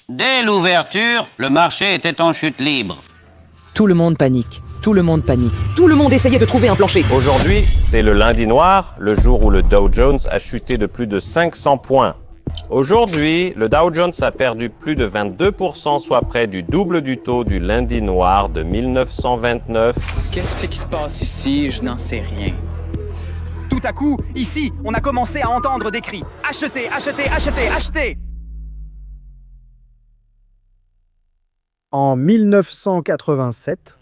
Dès l'ouverture, le marché était en chute libre. Tout le monde panique. Tout le monde panique. Tout le monde essayait de trouver un plancher. Aujourd'hui, c'est le lundi noir, le jour où le Dow Jones a chuté de plus de 500 points. Aujourd'hui, le Dow Jones a perdu plus de 22%, soit près du double du taux du lundi noir de 1929. Qu'est-ce qui se passe ici? Je n'en sais rien. Tout à coup, ici, on a commencé à entendre des cris. Achetez, achetez, achetez, achetez! En 1987,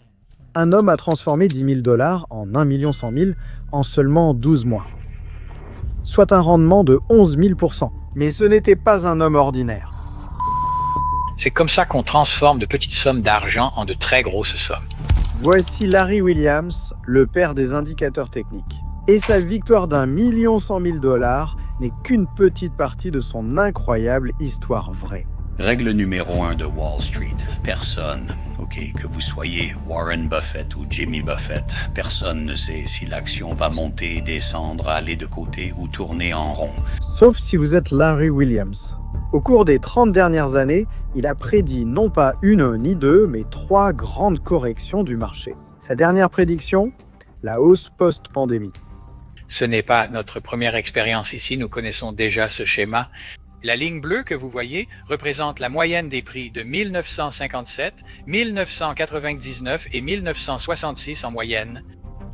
un homme a transformé 10 000 $ en 1 100 000 en seulement 12 mois. Soit un rendement de 11 000%. Mais ce n'était pas un homme ordinaire. C'est comme ça qu'on transforme de petites sommes d'argent en de très grosses sommes. Voici Larry Williams, le père des indicateurs techniques. Et sa victoire d'1 100 000 $ n'est qu'une petite partie de son incroyable histoire vraie. Règle numéro 1 de Wall Street. Personne, que vous soyez Warren Buffett ou Jimmy Buffett, personne ne sait si l'action va monter, descendre, aller de côté ou tourner en rond. Sauf si vous êtes Larry Williams. Au cours des 30 dernières années, il a prédit non pas une ni deux, mais 3 grandes corrections du marché. Sa dernière prédiction, la hausse post-pandémie. Ce n'est pas notre première expérience ici, nous connaissons déjà ce schéma. La ligne bleue que vous voyez représente la moyenne des prix de 1957, 1999 et 1966 en moyenne.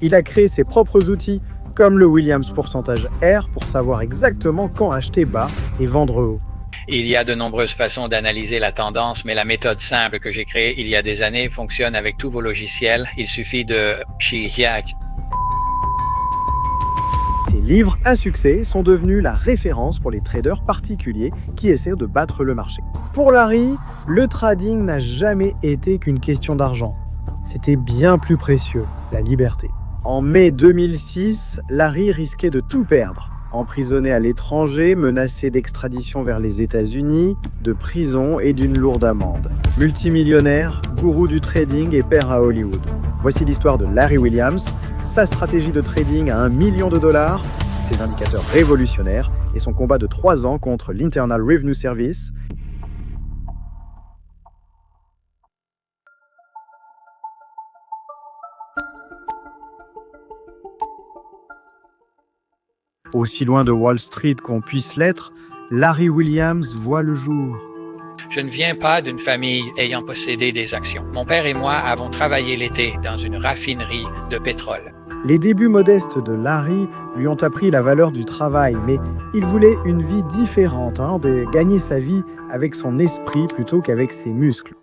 Il a créé ses propres outils, comme le Williams Pourcentage R, pour savoir exactement quand acheter bas et vendre haut. Il y a de nombreuses façons d'analyser la tendance, mais la méthode simple que j'ai créée il y a des années fonctionne avec tous vos logiciels. Il suffit de... Ces livres à succès sont devenus la référence pour les traders particuliers qui essaient de battre le marché. Pour Larry, le trading n'a jamais été qu'une question d'argent. C'était bien plus précieux, la liberté. En mai 2006, Larry risquait de tout perdre. Emprisonné à l'étranger, menacé d'extradition vers les États-Unis, de prison et d'une lourde amende. Multimillionnaire, gourou du trading et père à Hollywood. Voici l'histoire de Larry Williams, sa stratégie de trading à $1 million, ses indicateurs révolutionnaires et son combat de 3 ans contre l'Internal Revenue Service. Aussi loin de Wall Street qu'on puisse l'être, Larry Williams voit le jour. Je ne viens pas d'une famille ayant possédé des actions. Mon père et moi avons travaillé l'été dans une raffinerie de pétrole. Les débuts modestes de Larry lui ont appris la valeur du travail, mais il voulait une vie différente, de gagner sa vie avec son esprit plutôt qu'avec ses muscles.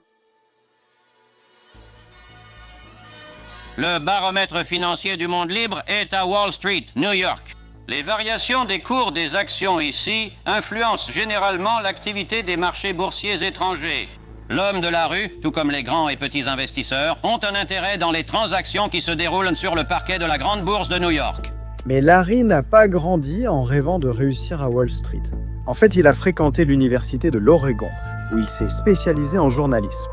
Le baromètre financier du monde libre est à Wall Street, New York. Les variations des cours des actions ici influencent généralement l'activité des marchés boursiers étrangers. L'homme de la rue, tout comme les grands et petits investisseurs, ont un intérêt dans les transactions qui se déroulent sur le parquet de la grande bourse de New York. Mais Larry n'a pas grandi en rêvant de réussir à Wall Street. En fait, il a fréquenté l'université de l'Oregon, où il s'est spécialisé en journalisme.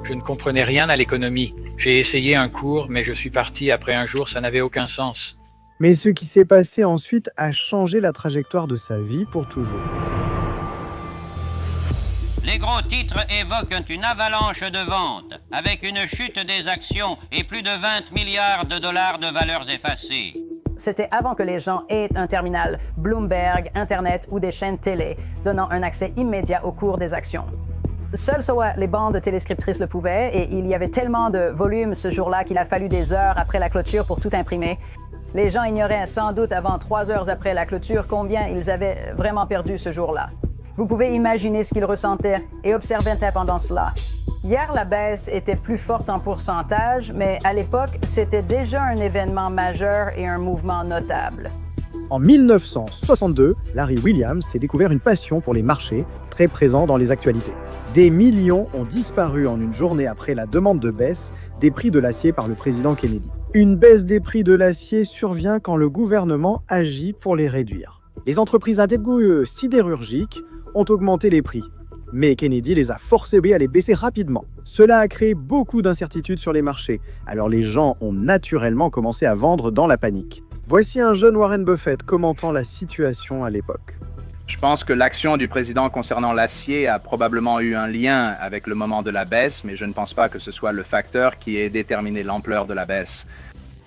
Je ne comprenais rien à l'économie. J'ai essayé un cours, mais je suis parti après un jour, ça n'avait aucun sens. Mais ce qui s'est passé ensuite a changé la trajectoire de sa vie pour toujours. Les gros titres évoquent une avalanche de ventes, avec une chute des actions et plus de 20 milliards de dollars de valeurs effacées. C'était avant que les gens aient un terminal Bloomberg, Internet ou des chaînes télé, donnant un accès immédiat au cours des actions. Seules soit les bandes téléscriptrices le pouvaient, et il y avait tellement de volume ce jour-là qu'il a fallu des heures après la clôture pour tout imprimer. Les gens ignoraient sans doute avant 3 heures après la clôture combien ils avaient vraiment perdu ce jour-là. Vous pouvez imaginer ce qu'ils ressentaient et observer pendant cela. Hier, la baisse était plus forte en pourcentage, mais à l'époque, c'était déjà un événement majeur et un mouvement notable. En 1962, Larry Williams s'est découvert une passion pour les marchés, très présent dans les actualités. Des millions ont disparu en une journée après la demande de baisse des prix de l'acier par le président Kennedy. Une baisse des prix de l'acier survient quand le gouvernement agit pour les réduire. Les entreprises à débouts sidérurgiques ont augmenté les prix, mais Kennedy les a forcés à les baisser rapidement. Cela a créé beaucoup d'incertitudes sur les marchés, alors les gens ont naturellement commencé à vendre dans la panique. Voici un jeune Warren Buffett commentant la situation à l'époque. Je pense que l'action du président concernant l'acier a probablement eu un lien avec le moment de la baisse, mais je ne pense pas que ce soit le facteur qui ait déterminé l'ampleur de la baisse.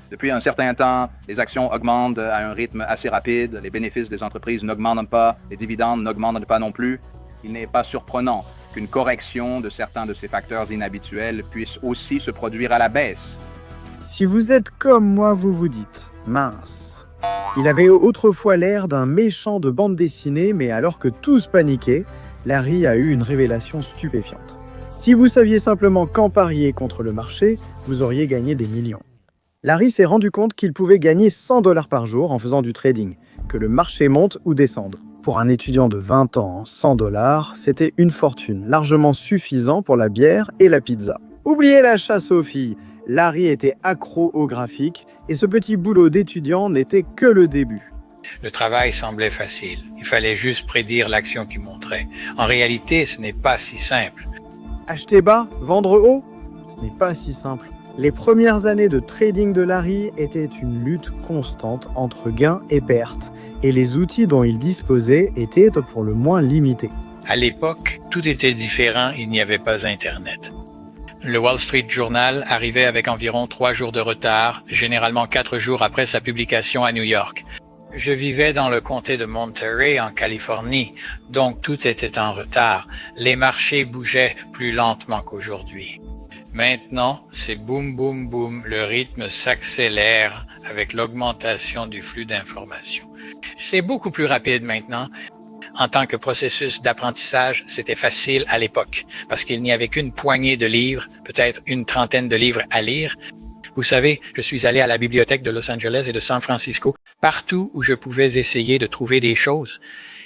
Depuis un certain temps, les actions augmentent à un rythme assez rapide, les bénéfices des entreprises n'augmentent pas, les dividendes n'augmentent pas non plus. Il n'est pas surprenant qu'une correction de certains de ces facteurs inhabituels puisse aussi se produire à la baisse. Si vous êtes comme moi, vous vous dites « mince ». Il avait autrefois l'air d'un méchant de bande dessinée, mais alors que tous paniquaient, Larry a eu une révélation stupéfiante. Si vous saviez simplement quand parier contre le marché, vous auriez gagné des millions. Larry s'est rendu compte qu'il pouvait gagner 100 $ par jour en faisant du trading, que le marché monte ou descende. Pour un étudiant de 20 ans, 100 $, c'était une fortune, largement suffisant pour la bière et la pizza. Oubliez la chasse aux filles, Larry était accro au graphique et ce petit boulot d'étudiant n'était que le début. Le travail semblait facile. Il fallait juste prédire l'action qui monterait. En réalité, ce n'est pas si simple. Acheter bas, vendre haut, ce n'est pas si simple. Les premières années de trading de Larry étaient une lutte constante entre gains et pertes, et les outils dont il disposait étaient pour le moins limités. À l'époque, tout était différent, il n'y avait pas Internet. Le Wall Street Journal arrivait avec environ 3 jours de retard, généralement 4 jours après sa publication à New York. Je vivais dans le comté de Monterey, en Californie, donc tout était en retard. Les marchés bougeaient plus lentement qu'aujourd'hui. Maintenant, c'est boum, boum, boum, le rythme s'accélère avec l'augmentation du flux d'informations. C'est beaucoup plus rapide maintenant. En tant que processus d'apprentissage, c'était facile à l'époque, parce qu'il n'y avait qu'une poignée de livres, peut-être une trentaine de livres à lire. Vous savez, je suis allé à la bibliothèque de Los Angeles et de San Francisco, partout où je pouvais essayer de trouver des choses.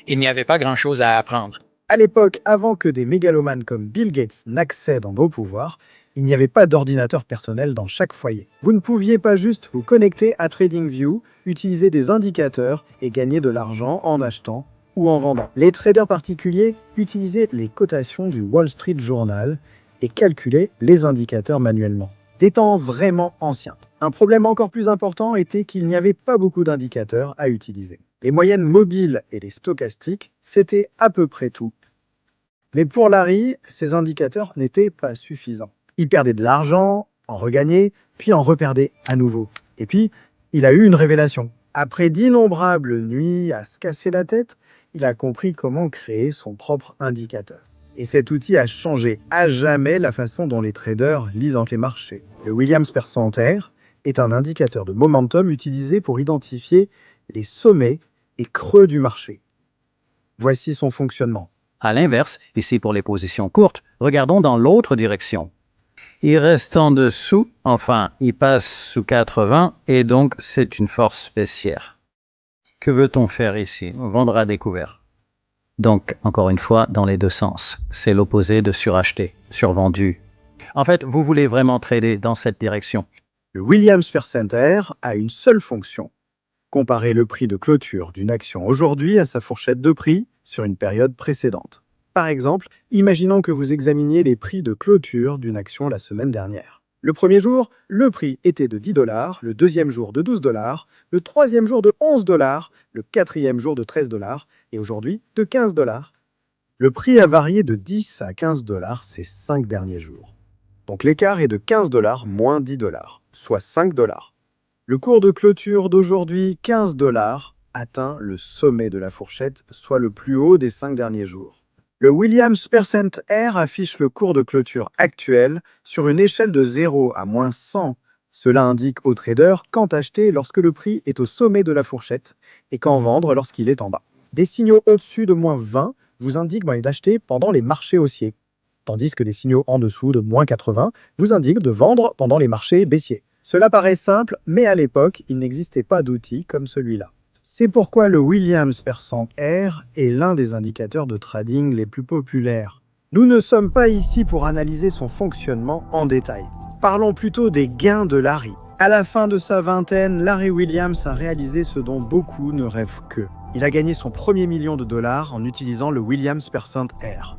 Il n'y avait pas grand-chose à apprendre. À l'époque, avant que des mégalomanes comme Bill Gates n'accèdent en beau pouvoir, il n'y avait pas d'ordinateur personnel dans chaque foyer. Vous ne pouviez pas juste vous connecter à TradingView, utiliser des indicateurs et gagner de l'argent en achetant ou en vendant. Les traders particuliers utilisaient les cotations du Wall Street Journal et calculaient les indicateurs manuellement. Des temps vraiment anciens. Un problème encore plus important était qu'il n'y avait pas beaucoup d'indicateurs à utiliser. Les moyennes mobiles et les stochastiques, c'était à peu près tout. Mais pour Larry, ces indicateurs n'étaient pas suffisants. Il perdait de l'argent, en regagnait, puis en reperdait à nouveau. Et puis, il a eu une révélation. Après d'innombrables nuits à se casser la tête, il a compris comment créer son propre indicateur. Et cet outil a changé à jamais la façon dont les traders lisent les marchés. Le Williams Percentaire est un indicateur de momentum utilisé pour identifier les sommets et creux du marché. Voici son fonctionnement. À l'inverse, ici pour les positions courtes, regardons dans l'autre direction. Il reste en dessous, enfin, il passe sous 80 et donc c'est une force baissière. Que veut-on faire ici? Vendre à découvert. Donc, encore une fois, dans les deux sens. C'est l'opposé de suracheter, survendu. En fait, vous voulez vraiment trader dans cette direction. Le Williams Percentaire a une seule fonction. Comparer le prix de clôture d'une action aujourd'hui à sa fourchette de prix sur une période précédente. Par exemple, imaginons que vous examiniez les prix de clôture d'une action la semaine dernière. Le premier jour, le prix était de 10 $, le deuxième jour de 12 $, le troisième jour de 11 $, le quatrième jour de 13 $ et aujourd'hui de 15 $. Le prix a varié de 10 à 15 $ ces 5 derniers jours. Donc l'écart est de 15 $ moins 10 $, soit 5 $. Le cours de clôture d'aujourd'hui, 15 $, atteint le sommet de la fourchette, soit le plus haut des 5 derniers jours. Le Williams Percentaire affiche le cours de clôture actuel sur une échelle de 0 à moins 100. Cela indique aux traders quand acheter lorsque le prix est au sommet de la fourchette et quand vendre lorsqu'il est en bas. Des signaux au-dessus de moins 20 vous indiquent d'acheter pendant les marchés haussiers, tandis que des signaux en dessous de moins 80 vous indiquent de vendre pendant les marchés baissiers. Cela paraît simple, mais à l'époque, il n'existait pas d'outil comme celui-là. C'est pourquoi le Williams Percentaire est l'un des indicateurs de trading les plus populaires. Nous ne sommes pas ici pour analyser son fonctionnement en détail. Parlons plutôt des gains de Larry. À la fin de sa vingtaine, Larry Williams a réalisé ce dont beaucoup ne rêvent que. Il a gagné son premier $1 million en utilisant le Williams Percentaire.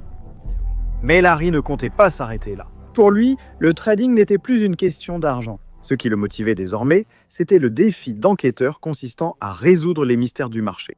Mais Larry ne comptait pas s'arrêter là. Pour lui, le trading n'était plus une question d'argent. Ce qui le motivait désormais, c'était le défi d'enquêteur consistant à résoudre les mystères du marché.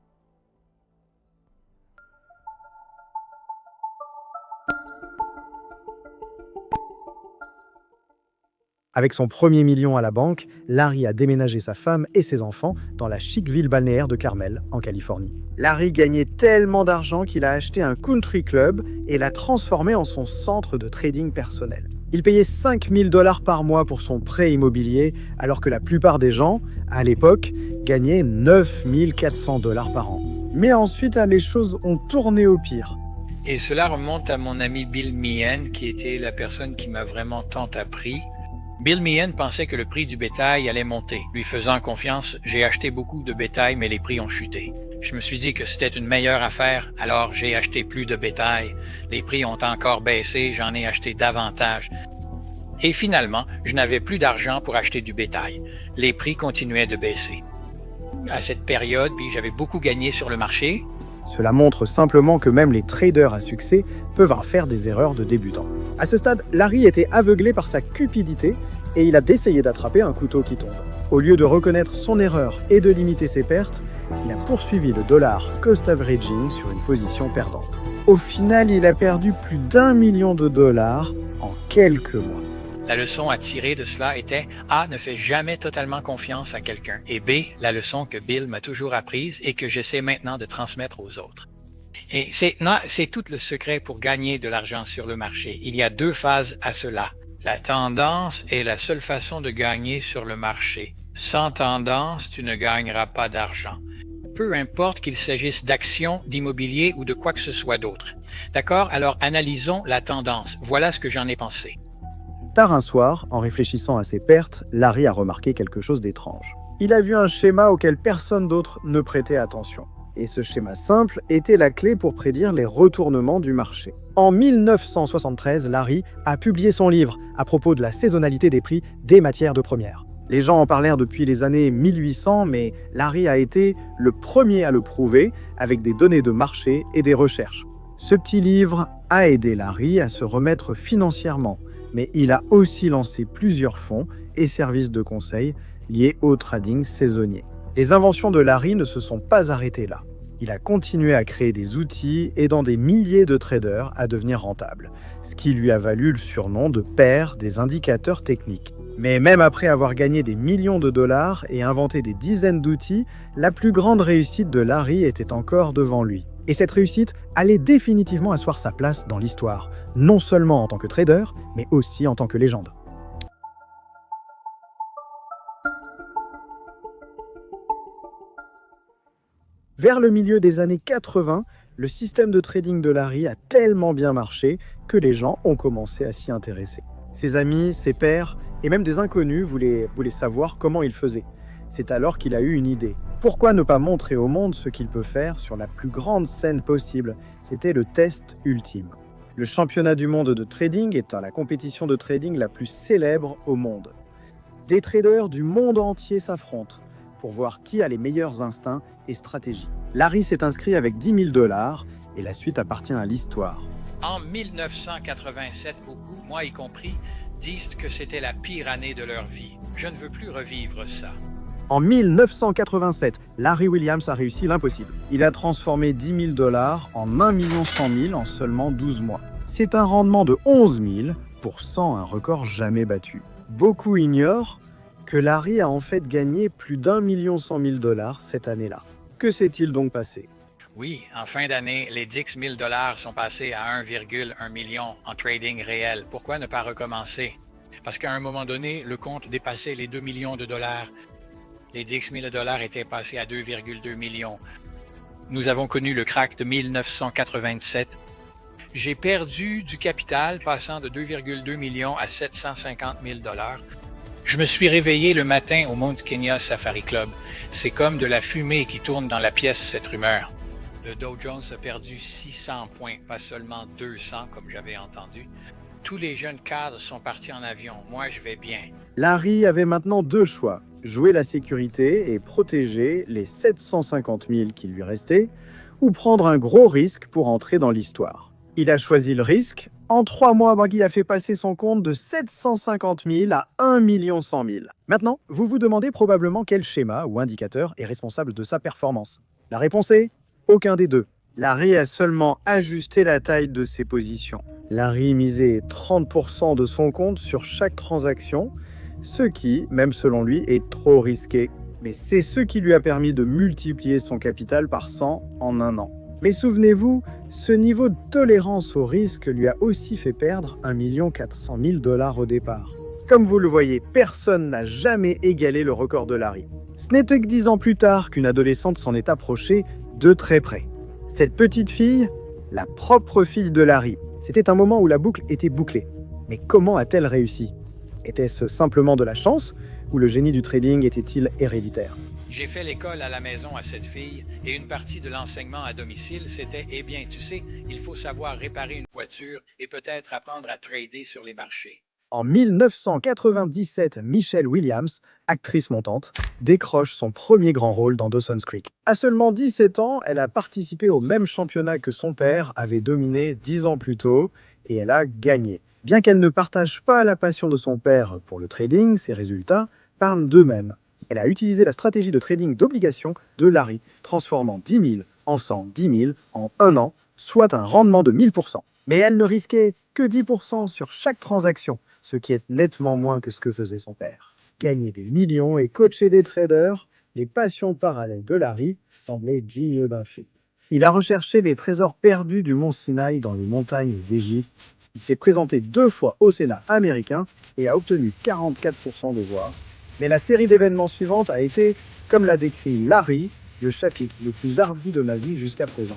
Avec son premier million à la banque, Larry a déménagé sa femme et ses enfants dans la chic ville balnéaire de Carmel, en Californie. Larry gagnait tellement d'argent qu'il a acheté un country club et l'a transformé en son centre de trading personnel. Il payait 5 000 $ par mois pour son prêt immobilier, alors que la plupart des gens, à l'époque, gagnaient 9 400 $ par an. Mais ensuite, les choses ont tourné au pire. Et cela remonte à mon ami Bill Meehan, qui était la personne qui m'a vraiment tant appris. Bill Meehan pensait que le prix du bétail allait monter. Lui faisant confiance, j'ai acheté beaucoup de bétail, mais les prix ont chuté. Je me suis dit que c'était une meilleure affaire, alors j'ai acheté plus de bétail. Les prix ont encore baissé, j'en ai acheté davantage. Et finalement, je n'avais plus d'argent pour acheter du bétail. Les prix continuaient de baisser. À cette période, puis j'avais beaucoup gagné sur le marché. Cela montre simplement que même les traders à succès peuvent faire des erreurs de débutants. À ce stade, Larry était aveuglé par sa cupidité et il a essayé d'attraper un couteau qui tombe. Au lieu de reconnaître son erreur et de limiter ses pertes, il a poursuivi le dollar cost averaging sur une position perdante. Au final, il a perdu plus d'1 million de dollars en quelques mois. La leçon à tirer de cela était A. Ne fais jamais totalement confiance à quelqu'un. Et B. La leçon que Bill m'a toujours apprise et que j'essaie maintenant de transmettre aux autres. Et c'est tout le secret pour gagner de l'argent sur le marché. Il y a deux phases à cela. La tendance est la seule façon de gagner sur le marché. Sans tendance, tu ne gagneras pas d'argent. Peu importe qu'il s'agisse d'actions, d'immobilier ou de quoi que ce soit d'autre. D'accord? Alors analysons la tendance. Voilà ce que j'en ai pensé. Tard un soir, en réfléchissant à ses pertes, Larry a remarqué quelque chose d'étrange. Il a vu un schéma auquel personne d'autre ne prêtait attention. Et ce schéma simple était la clé pour prédire les retournements du marché. En 1973, Larry a publié son livre à propos de la saisonnalité des prix des matières de première. Les gens en parlèrent depuis les années 1800, mais Larry a été le premier à le prouver avec des données de marché et des recherches. Ce petit livre a aidé Larry à se remettre financièrement, mais il a aussi lancé plusieurs fonds et services de conseil liés au trading saisonnier. Les inventions de Larry ne se sont pas arrêtées là. Il a continué à créer des outils aidant des milliers de traders à devenir rentables, ce qui lui a valu le surnom de père des indicateurs techniques. Mais même après avoir gagné des millions de dollars et inventé des dizaines d'outils, la plus grande réussite de Larry était encore devant lui. Et cette réussite allait définitivement asseoir sa place dans l'histoire, non seulement en tant que trader, mais aussi en tant que légende. Vers le milieu des années 80, le système de trading de Larry a tellement bien marché que les gens ont commencé à s'y intéresser. Ses amis, ses pairs et même des inconnus voulaient savoir comment il faisait. C'est alors qu'il a eu une idée. Pourquoi ne pas montrer au monde ce qu'il peut faire sur la plus grande scène possible? C'était le test ultime. Le championnat du monde de trading est la compétition de trading la plus célèbre au monde. Des traders du monde entier s'affrontent pour voir qui a les meilleurs instincts et stratégies. Larry s'est inscrit avec 10 000 $ et la suite appartient à l'histoire. En 1987, beaucoup, moi y compris, disent que c'était la pire année de leur vie. Je ne veux plus revivre ça. En 1987, Larry Williams a réussi l'impossible. Il a transformé 10 000 $ en 1 100 000 en seulement 12 mois. C'est un rendement de 11 000%, un record jamais battu. Beaucoup ignorent que Larry a en fait gagné plus d'1 100 000 $ cette année-là. Que s'est-il donc passé? Oui, en fin d'année, les 10 000 $ sont passés à 1,1 million en trading réel. Pourquoi ne pas recommencer? Parce qu'à un moment donné, le compte dépassait les 2 millions de dollars. Les 10 000 $ étaient passés à 2,2 millions. Nous avons connu le crack de 1987. J'ai perdu du capital passant de 2,2 millions à 750 000 $. Je me suis réveillé le matin au Mount Kenya Safari Club. C'est comme de la fumée qui tourne dans la pièce, cette rumeur. Le Dow Jones a perdu 600 points, pas seulement 200 comme j'avais entendu. Tous les jeunes cadres sont partis en avion. Moi, je vais bien. Larry avait maintenant deux choix. Jouer la sécurité et protéger les 750 000 qui lui restaient, ou prendre un gros risque pour entrer dans l'histoire. Il a choisi le risque. En 3 mois, il a fait passer son compte de 750 000 à 1 100 000. Maintenant, vous vous demandez probablement quel schéma ou indicateur est responsable de sa performance. La réponse est aucun des deux. Larry a seulement ajusté la taille de ses positions. Larry misait 30% de son compte sur chaque transaction, ce qui, même selon lui, est trop risqué. Mais c'est ce qui lui a permis de multiplier son capital par 100 en un an. Mais souvenez-vous, ce niveau de tolérance au risque lui a aussi fait perdre 1 400 000 $ au départ. Comme vous le voyez, personne n'a jamais égalé le record de Larry. Ce n'était que 10 ans plus tard qu'une adolescente s'en est approchée de très près. Cette petite fille, la propre fille de Larry. C'était un moment où la boucle était bouclée. Mais comment a-t-elle réussi? Était-ce simplement de la chance ou le génie du trading était-il héréditaire? J'ai fait l'école à la maison à cette fille et une partie de l'enseignement à domicile, c'était « Eh bien, tu sais, il faut savoir réparer une voiture et peut-être apprendre à trader sur les marchés. » En 1997, Michelle Williams, actrice montante, décroche son premier grand rôle dans Dawson's Creek. À seulement 17 ans, elle a participé au même championnat que son père avait dominé 10 ans plus tôt et elle a gagné. Bien qu'elle ne partage pas la passion de son père pour le trading, ses résultats parlent d'eux-mêmes. Elle a utilisé la stratégie de trading d'obligations de Larry, transformant 10 000 en 110 000 en un an, soit un rendement de 1000%. Mais elle ne risquait que 10% sur chaque transaction, ce qui est nettement moins que ce que faisait son père. Gagner des millions et coacher des traders, les passions parallèles de Larry semblaient dignes d'un film. Il a recherché les trésors perdus du mont Sinaï dans les montagnes d'Égypte. Il s'est présenté 2 fois au Sénat américain et a obtenu 44% de voix. Mais la série d'événements suivante a été, comme l'a décrit Larry, le chapitre le plus ardu de ma vie jusqu'à présent.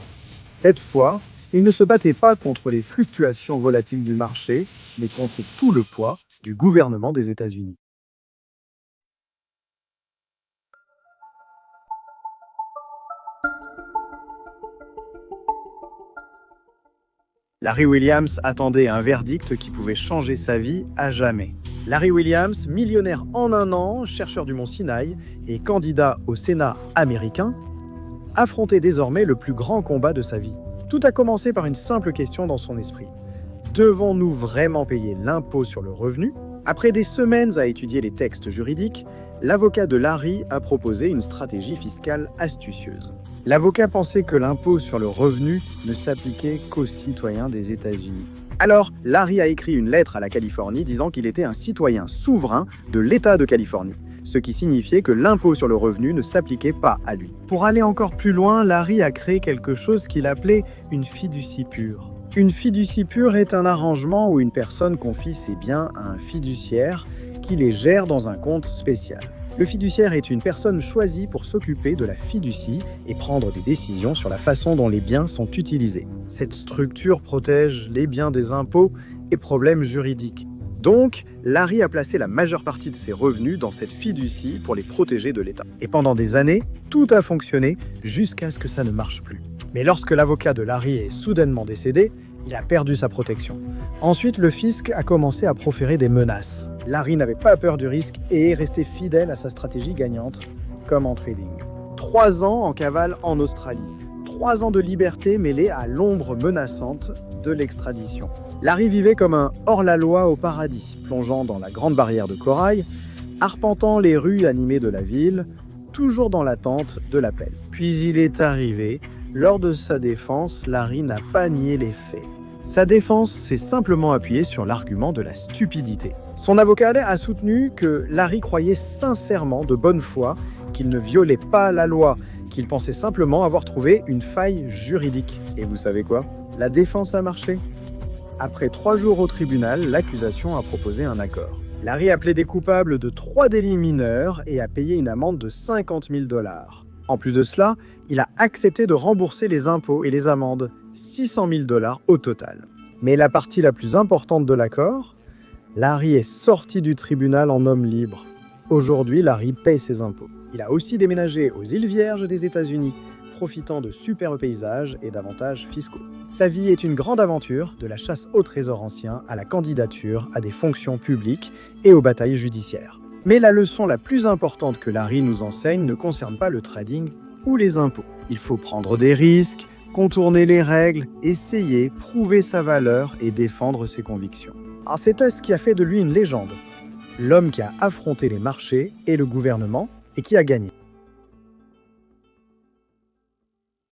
Cette fois, il ne se battait pas contre les fluctuations volatiles du marché, mais contre tout le poids du gouvernement des États-Unis. Larry Williams attendait un verdict qui pouvait changer sa vie à jamais. Larry Williams, millionnaire en un an, chercheur du mont Sinaï et candidat au Sénat américain, affrontait désormais le plus grand combat de sa vie. Tout a commencé par une simple question dans son esprit. Devons-nous vraiment payer l'impôt sur le revenu? Après des semaines à étudier les textes juridiques, l'avocat de Larry a proposé une stratégie fiscale astucieuse. L'avocat pensait que l'impôt sur le revenu ne s'appliquait qu'aux citoyens des États-Unis. Alors, Larry a écrit une lettre à la Californie disant qu'il était un citoyen souverain de l'État de Californie, ce qui signifiait que l'impôt sur le revenu ne s'appliquait pas à lui. Pour aller encore plus loin, Larry a créé quelque chose qu'il appelait une fiducie pure. Une fiducie pure est un arrangement où une personne confie ses biens à un fiduciaire qui les gère dans un compte spécial. Le fiduciaire est une personne choisie pour s'occuper de la fiducie et prendre des décisions sur la façon dont les biens sont utilisés. Cette structure protège les biens des impôts et problèmes juridiques. Donc, Larry a placé la majeure partie de ses revenus dans cette fiducie pour les protéger de l'État. Et pendant des années, tout a fonctionné jusqu'à ce que ça ne marche plus. Mais lorsque l'avocat de Larry est soudainement décédé, il a perdu sa protection. Ensuite, le fisc a commencé à proférer des menaces. Larry n'avait pas peur du risque et est resté fidèle à sa stratégie gagnante, comme en trading. 3 ans en cavale en Australie. 3 ans de liberté mêlés à l'ombre menaçante de l'extradition. Larry vivait comme un hors-la-loi au paradis, plongeant dans la grande barrière de corail, arpentant les rues animées de la ville, toujours dans l'attente de l'appel. Puis il est arrivé. Lors de sa défense, Larry n'a pas nié les faits. Sa défense s'est simplement appuyée sur l'argument de la stupidité. Son avocat a soutenu que Larry croyait sincèrement, de bonne foi, qu'il ne violait pas la loi, qu'il pensait simplement avoir trouvé une faille juridique. Et vous savez quoi? La défense a marché. Après 3 jours au tribunal, l'accusation a proposé un accord. Larry a plaidé coupable de 3 délits mineurs et a payé une amende de 50 000 $. En plus de cela, il a accepté de rembourser les impôts et les amendes, 600 000 $ au total. Mais la partie la plus importante de l'accord, Larry est sorti du tribunal en homme libre. Aujourd'hui, Larry paye ses impôts. Il a aussi déménagé aux îles Vierges des États-Unis, profitant de superbes paysages et d'avantages fiscaux. Sa vie est une grande aventure, de la chasse au trésor ancien à la candidature à des fonctions publiques et aux batailles judiciaires. Mais la leçon la plus importante que Larry nous enseigne ne concerne pas le trading ou les impôts. Il faut prendre des risques, contourner les règles, essayer, prouver sa valeur et défendre ses convictions. C'est ce qui a fait de lui une légende. L'homme qui a affronté les marchés et le gouvernement et qui a gagné.